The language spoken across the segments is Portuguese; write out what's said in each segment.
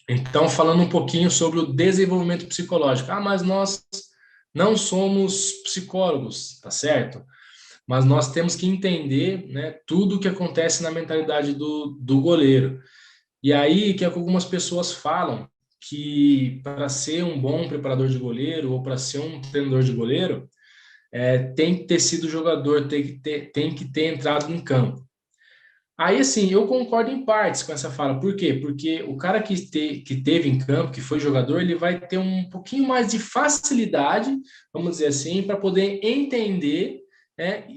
Então, falando um pouquinho sobre o desenvolvimento psicológico. Ah, mas nós não somos psicólogos, tá certo? Mas nós temos que entender, né, tudo o que acontece na mentalidade do goleiro. E aí que é que algumas pessoas falam que para ser um bom preparador de goleiro ou para ser um treinador de goleiro, tem que ter sido jogador, tem que ter entrado em campo. Aí, assim, eu concordo em partes com essa fala. Por quê? Porque o cara que teve em campo, que foi jogador, ele vai ter um pouquinho mais de facilidade, vamos dizer assim, para poder entender,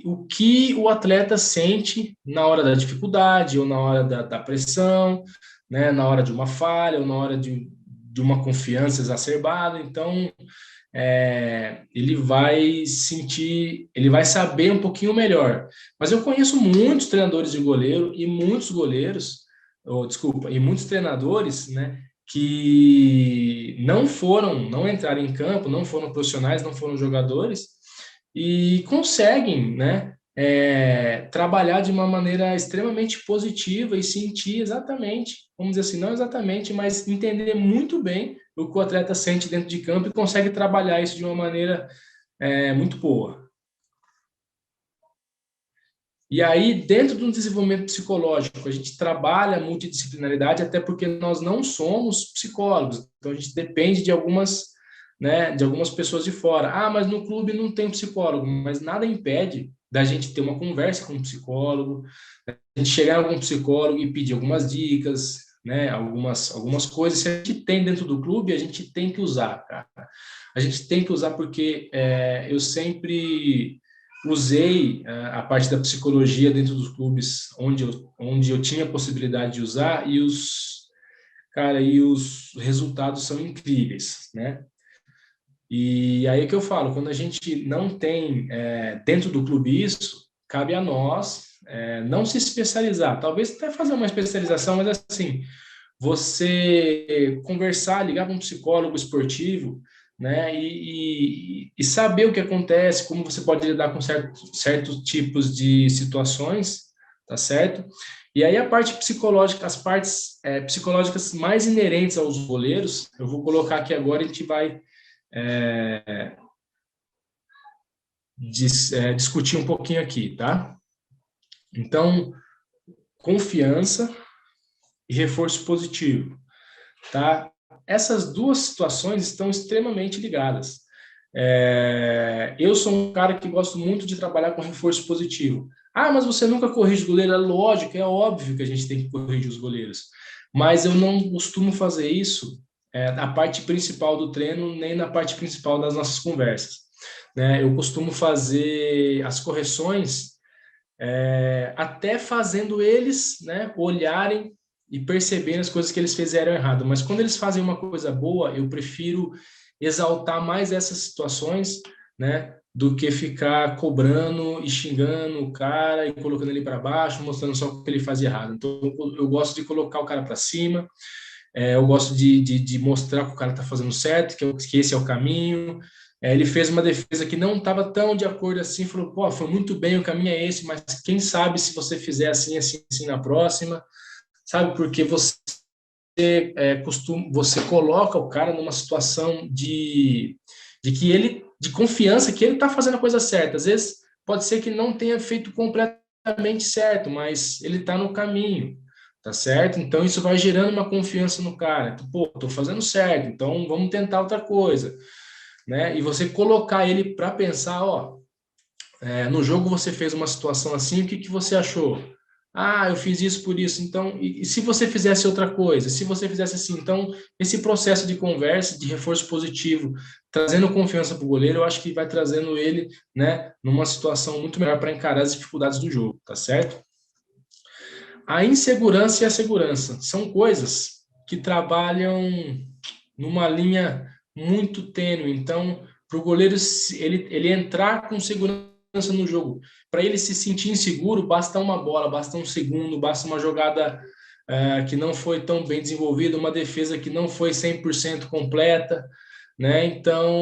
o que o atleta sente na hora da dificuldade, ou na hora da pressão, né, na hora de uma falha, ou na hora de uma confiança exacerbada. Então, ele vai sentir, ele vai saber um pouquinho melhor. Mas eu conheço muitos treinadores de goleiro e muitos goleiros, ou desculpa, e muitos treinadores, né, que não entraram em campo, não foram profissionais, não foram jogadores e conseguem, né, trabalhar de uma maneira extremamente positiva e sentir exatamente, vamos dizer assim, não exatamente, mas entender muito bem o que o atleta sente dentro de campo e consegue trabalhar isso de uma maneira muito boa. E aí, dentro do desenvolvimento psicológico, a gente trabalha a multidisciplinaridade, até porque nós não somos psicólogos, então a gente depende de algumas, né, de algumas pessoas de fora. Ah, mas no clube não tem psicólogo, mas nada impede da gente ter uma conversa com um psicólogo, a gente chegar em algum psicólogo e pedir algumas dicas, né, algumas coisas. Se a gente tem dentro do clube, a gente tem que usar, cara. A gente tem que usar porque eu sempre usei a parte da psicologia dentro dos clubes onde eu tinha a possibilidade de usar e os resultados são incríveis, né? E aí é que eu falo, quando a gente não tem dentro do clube isso, cabe a nós não se especializar, talvez até fazer uma especialização, mas assim, você conversar, ligar para um psicólogo esportivo, né, e saber o que acontece, como você pode lidar com certos tipos de situações, tá certo? E aí a parte psicológica, as partes psicológicas mais inerentes aos goleiros, eu vou colocar aqui agora, a gente vai discutir um pouquinho aqui, tá? Então, confiança e reforço positivo, tá? Essas duas situações estão extremamente ligadas. Eu sou um cara que gosto muito de trabalhar com reforço positivo. Ah, mas você nunca corrige o goleiro? É lógico, é óbvio que a gente tem que corrigir os goleiros. Mas eu não costumo fazer isso na parte principal do treino, nem na parte principal das nossas conversas. Né? Eu costumo fazer as correções até fazendo eles, né, olharem e perceberem as coisas que eles fizeram errado. Mas quando eles fazem uma coisa boa, eu prefiro exaltar mais essas situações, né, do que ficar cobrando e xingando o cara e colocando ele para baixo, mostrando só o que ele faz errado. Então, eu gosto de colocar o cara para cima, eu gosto de mostrar que o cara está fazendo certo, que esse é o caminho. Ele fez uma defesa que não estava tão de acordo assim, falou, pô, foi muito bem, o caminho é esse, mas quem sabe se você fizer assim, assim, assim na próxima, sabe? Porque você coloca o cara numa situação de confiança que ele está fazendo a coisa certa. Às vezes pode ser que não tenha feito completamente certo, mas ele está no caminho, tá certo? Então isso vai gerando uma confiança no cara. Pô, tô fazendo certo, então vamos tentar outra coisa, né? E você colocar ele para pensar, ó, no jogo você fez uma situação assim, o que que você achou? Ah, eu fiz isso por isso. Então, e se você fizesse outra coisa? Se você fizesse assim, então, esse processo de conversa, de reforço positivo, trazendo confiança para o goleiro, eu acho que vai trazendo ele, né, numa situação muito melhor para encarar as dificuldades do jogo, tá certo? A insegurança e a segurança são coisas que trabalham numa linha muito tênue. Então, para o goleiro ele entrar com segurança no jogo, para ele se sentir inseguro, basta uma bola, basta um segundo, basta uma jogada que não foi tão bem desenvolvida, uma defesa que não foi 100% completa, né? Então,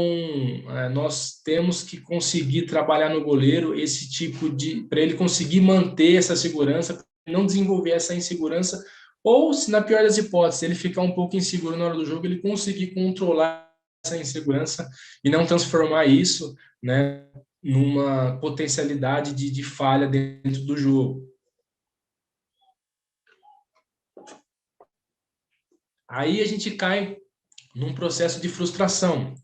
nós temos que conseguir trabalhar no goleiro esse tipo de, para ele conseguir manter essa segurança, não desenvolver essa insegurança Ou, se na pior das hipóteses, ele ficar um pouco inseguro na hora do jogo, ele conseguir controlar essa insegurança e não transformar isso, né, numa potencialidade de falha dentro do jogo. Aí a gente cai num processo de frustração.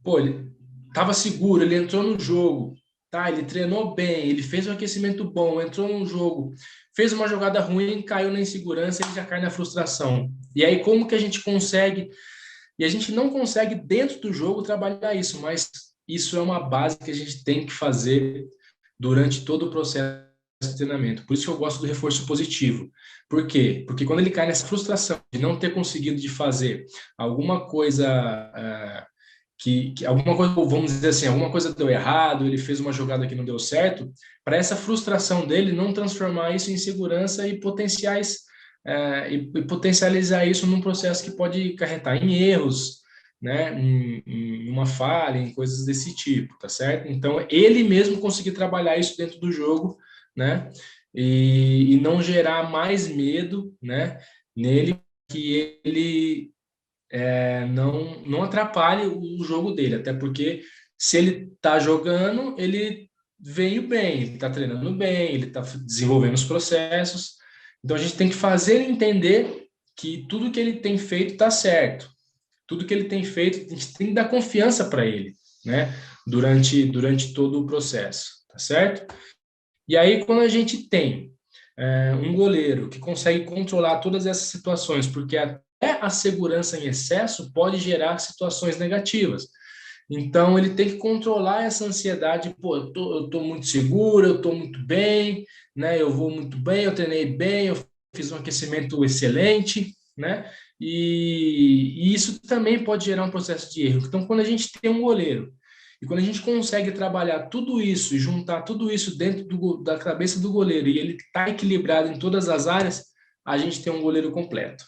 Pô, ele estava seguro, ele entrou no jogo, tá? Ele treinou bem, ele fez um aquecimento bom, entrou no jogo, fez uma jogada ruim, caiu na insegurança, ele já cai na frustração. E aí como que a gente consegue? E a gente não consegue dentro do jogo trabalhar isso, mas isso é uma base que a gente tem que fazer durante todo o processo de treinamento. Por isso que eu gosto do reforço positivo. Por quê? Porque quando ele cai nessa frustração de não ter conseguido de fazer alguma coisa que alguma coisa, vamos dizer assim, alguma coisa deu errado, ele fez uma jogada que não deu certo, para essa frustração dele não transformar isso em segurança e potencializar isso num processo que pode acarretar em erros, né, em uma falha, em coisas desse tipo, tá certo? Então, ele mesmo conseguir trabalhar isso dentro do jogo, né, e não gerar mais medo, né, nele, que ele não atrapalhe o jogo dele, até porque se ele está jogando, ele veio bem, ele está treinando bem, ele está desenvolvendo os processos. Então a gente tem que fazer ele entender que tudo que ele tem feito está certo. Tudo que ele tem feito, a gente tem que dar confiança para ele, né? Durante todo o processo, tá certo? E aí, quando a gente tem um goleiro que consegue controlar todas essas situações, porque até a segurança em excesso pode gerar situações negativas. Então, ele tem que controlar essa ansiedade. Pô, eu tô muito seguro, eu tô muito bem, né? Eu vou muito bem, eu treinei bem, eu fiz um aquecimento excelente, né? E isso também pode gerar um processo de erro. Então, quando a gente tem um goleiro e quando a gente consegue trabalhar tudo isso e juntar tudo isso dentro da cabeça do goleiro e ele está equilibrado em todas as áreas, a gente tem um goleiro completo.